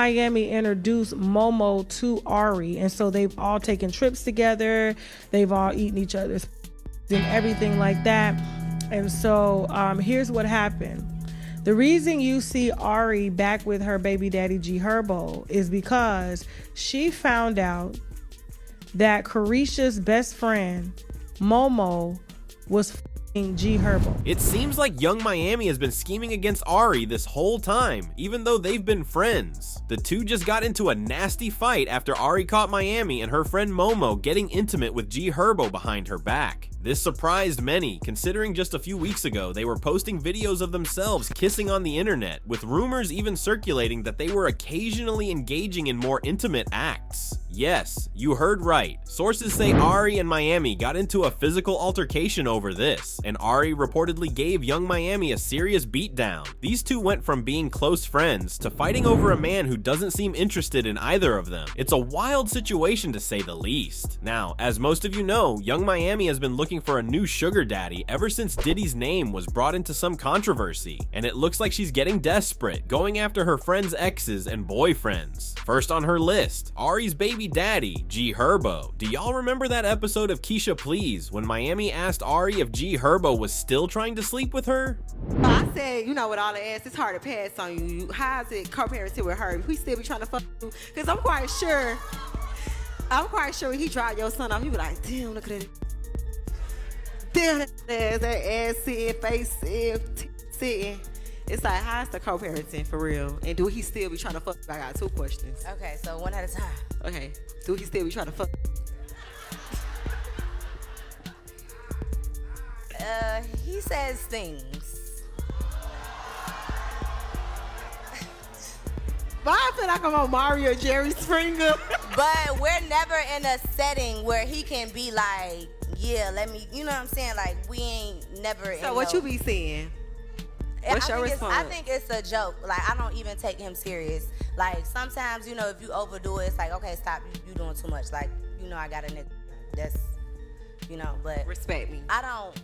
Miami introduced Momo to Ari, and so they've all taken trips together. They've all eaten each other's and everything like that. And so here's what happened. The reason you see Ari back with her baby daddy G Herbo is because she found out that Carisha's best friend Momo was f***ing G Herbo. It seems like Young Miami has been scheming against Ari this whole time, even though they've been friends. The two just got into a nasty fight after Ari caught Miami and her friend Momo getting intimate with G Herbo behind her back. This surprised many, considering just a few weeks ago they were posting videos of themselves kissing on the internet, with rumors even circulating that they were occasionally engaging in more intimate acts. Yes, you heard right. Sources say Ari and Miami got into a physical altercation over this, and Ari reportedly gave Young Miami a serious beatdown. These two went from being close friends to fighting over a man who doesn't seem interested in either of them. It's a wild situation to say the least. Now, as most of you know, Young Miami has been looking for a new sugar daddy ever since Diddy's name was brought into some controversy, and it looks like she's getting desperate, going after her friends' exes and boyfriends. First on her list, Ari's baby daddy, G Herbo. Do y'all remember that episode of Keisha Please when Miami asked Ari if G Herbo was still trying to sleep with her? I said, you know, with all the ass, it's hard to pass on you. How's it co-parenting with her? We still be trying to fuck you, because I'm quite sure when he dropped your son off, you be like, damn, look at that. Damn, that ass sitting, face sitting. It's like, how's the co-parenting for real? And do he still be trying to fuck? I got two questions. Okay, so one at a time. Okay, do he still be trying to fuck? He says things. But I feel like I'm on Mario Jerry Springer. But we're never in a setting where he can be like, yeah, let me, you know what I'm saying? Like, we ain't never in. So what you be saying? What's your response? I think it's a joke. Like, I don't even take him serious. Like, sometimes, you know, if you overdo it, it's like, okay, stop, you doing too much. Like, you know, I got a nigga that's, you know, but respect me. I don't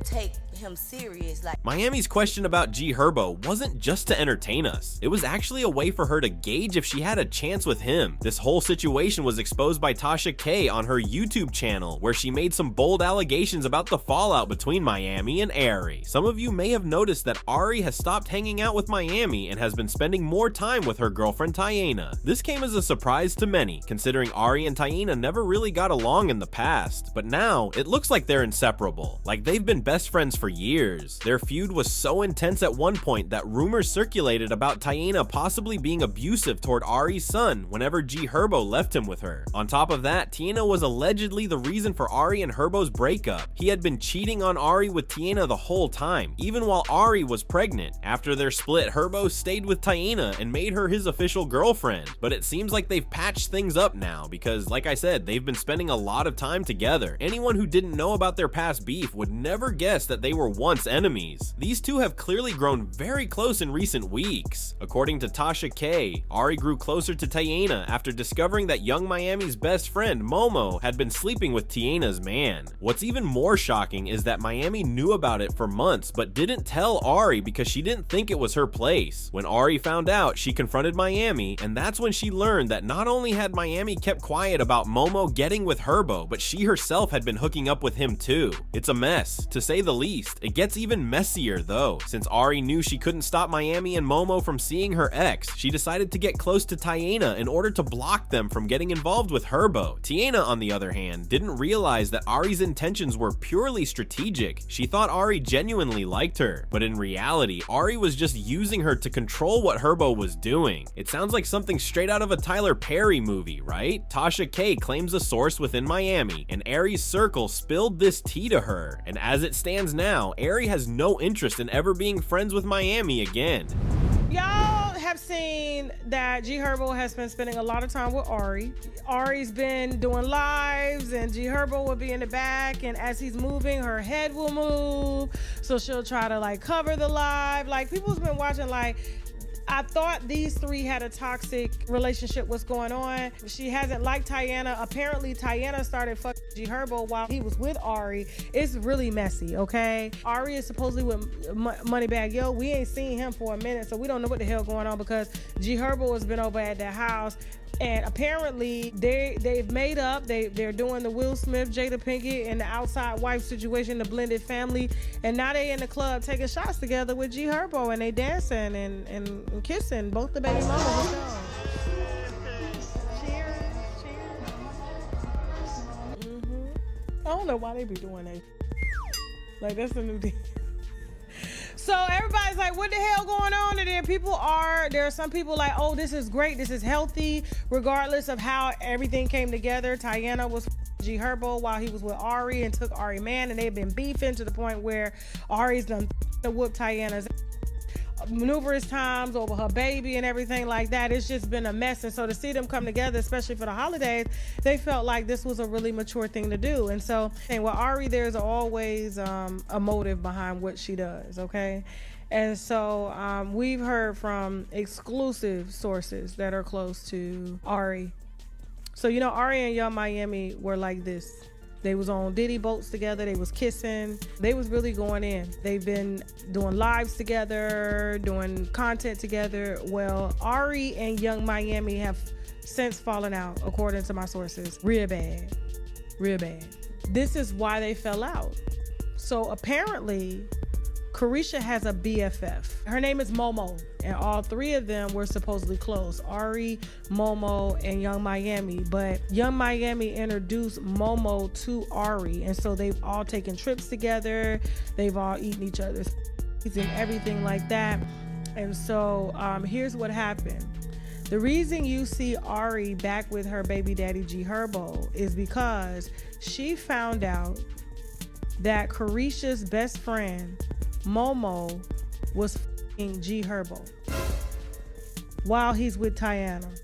take him serious. Like, Miami's question about G Herbo wasn't just to entertain us. It was actually a way for her to gauge if she had a chance with him. This whole situation was exposed by Tasha K on her YouTube channel, where she made some bold allegations about the fallout between Miami and Ari. Some of you may have noticed that Ari has stopped hanging out with Miami and has been spending more time with her girlfriend Taina. This came as a surprise to many, considering Ari and Taina never really got along in the past, but now it looks like they're inseparable. Like, they've been best friends for years. Their feud was so intense at one point that rumors circulated about Taina possibly being abusive toward Ari's son whenever G Herbo left him with her. On top of that, Taina was allegedly the reason for Ari and Herbo's breakup. He had been cheating on Ari with Taina the whole time, even while Ari was pregnant. After their split, Herbo stayed with Taina and made her his official girlfriend. But it seems like they've patched things up now because, like I said, they've been spending a lot of time together. Anyone who didn't know about their past beef would never guess that they were once enemies. These two have clearly grown very close in recent weeks. According to Tasha K, Ari grew closer to Taina after discovering that Young Miami's best friend, Momo, had been sleeping with Taina's man. What's even more shocking is that Miami knew about it for months but didn't tell Ari because she didn't think it was her place. When Ari found out, she confronted Miami, and that's when she learned that not only had Miami kept quiet about Momo getting with Herbo, but she herself had been hooking up with him too. It's a mess, to say the least. It gets even messier though. Since Ari knew she couldn't stop Miami and Momo from seeing her ex, she decided to get close to Taina in order to block them from getting involved with Herbo. Taina, on the other hand, didn't realize that Ari's intentions were purely strategic. She thought Ari genuinely liked her, but in reality, Ari was just using her to control what Herbo was doing. It sounds like something straight out of a Tyler Perry movie, right? Tasha K claims a source within Miami, and Ari's circle spilled this tea to her, and as it stands now, Ari has no interest in ever being friends with Miami again. Y'all have seen that G Herbo has been spending a lot of time with Ari. Ari's been doing lives and G Herbo will be in the back, and as he's moving, her head will move. So she'll try to like cover the live. Like, people's been watching like I thought these three had a toxic relationship. What's going on? She hasn't liked Tiana. Apparently, Tiana started fucking G Herbo while he was with Ari. It's really messy, okay? Ari is supposedly with Moneybagg Yo. We ain't seen him for a minute, so we don't know what the hell going on because G Herbo has been over at their house. And apparently they've made up. They're doing the Will Smith, Jada Pinkett, and the outside wife situation, the blended family. And now they in the club taking shots together with G Herbo, and they dancing and kissing both the baby mamas. Cheers, cheers. I don't know why they be doing that. Like, that's the new thing. So everybody's like, what the hell going on? And then there are some people like, oh, this is great, this is healthy, regardless of how everything came together. Tiana was G Herbo while he was with Ari and took Ari man, and they've been beefing to the point where Ari's done whoop Tiana's numerous times over her baby and everything like that. It's just been a mess. And so to see them come together, especially for the holidays, they felt like this was a really mature thing to do. And so, and with Ari, there's always a motive behind what she does, okay? And so we've heard from exclusive sources that are close to Ari. So, you know, Ari and Young Miami were like this. They was on Diddy boats together. They was kissing. They was really going in. They've been doing lives together, doing content together. Well, Ari and Young Miami have since fallen out, according to my sources. Real bad. Real bad. This is why they fell out. So apparently, Caresha has a BFF. Her name is Momo, and all three of them were supposedly close. Ari, Momo, and Young Miami. But Young Miami introduced Momo to Ari, and so they've all taken trips together. They've all eaten each other's and everything like that. And so here's what happened. The reason you see Ari back with her baby daddy G Herbo is because she found out that Caresha's best friend Momo was f***ing G Herbo while he's with Tiana.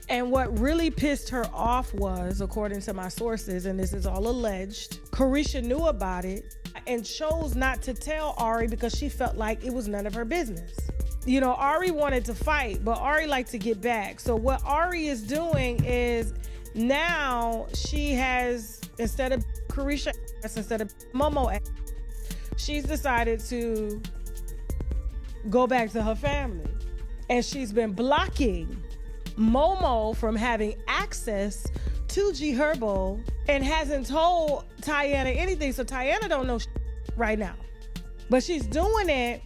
And what really pissed her off was, according to my sources, and this is all alleged, Caresha knew about it and chose not to tell Ari because she felt like it was none of her business. You know, Ari wanted to fight, but Ari liked to get back. So what Ari is doing is now she has, instead of Caresha, instead of Momo, she's decided to go back to her family. And she's been blocking Momo from having access to G Herbo and hasn't told Tiana anything. So Tiana don't know right now. But she's doing it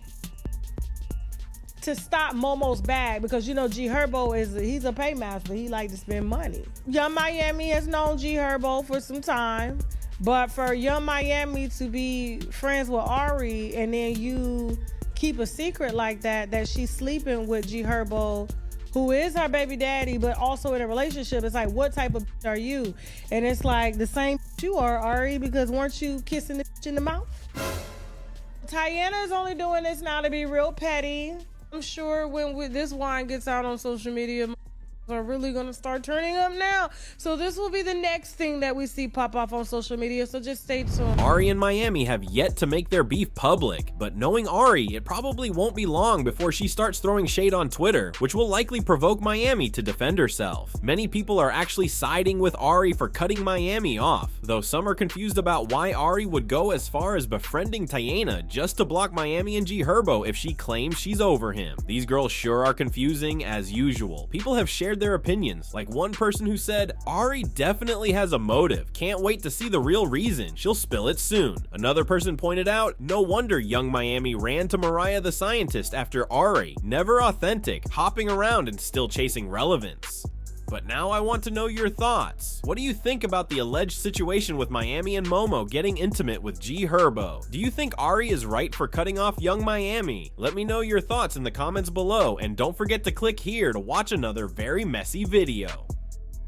to stop Momo's bag because, you know, G Herbo he's a paymaster. He like to spend money. Young Miami has known G Herbo for some time. But for Young Miami to be friends with Ari and then you keep a secret like that she's sleeping with G Herbo, who is her baby daddy, but also in a relationship, it's like, what type of are you? And it's like the same you are, Ari, because weren't you kissing the in the mouth? Tiana's only doing this now to be real petty. I'm sure when this wine gets out on social media, are really gonna start turning up now. So this will be the next thing that we see pop off on social media, so just stay tuned. Ari and Miami have yet to make their beef public, but knowing Ari, it probably won't be long before she starts throwing shade on Twitter, which will likely provoke Miami to defend herself. Many people are actually siding with Ari for cutting Miami off, though some are confused about why Ari would go as far as befriending Tiana just to block Miami and G Herbo if she claims she's over him. These girls sure are confusing as usual. People have shared their opinions, like one person who said, Ari definitely has a motive, can't wait to see the real reason, she'll spill it soon. Another person pointed out, no wonder Young Miami ran to Mariah the Scientist after Ari, never authentic, hopping around and still chasing relevance. But now I want to know your thoughts. What do you think about the alleged situation with Miami and Momo getting intimate with G Herbo? Do you think Ari is right for cutting off Young Miami? Let me know your thoughts in the comments below, and don't forget to click here to watch another very messy video.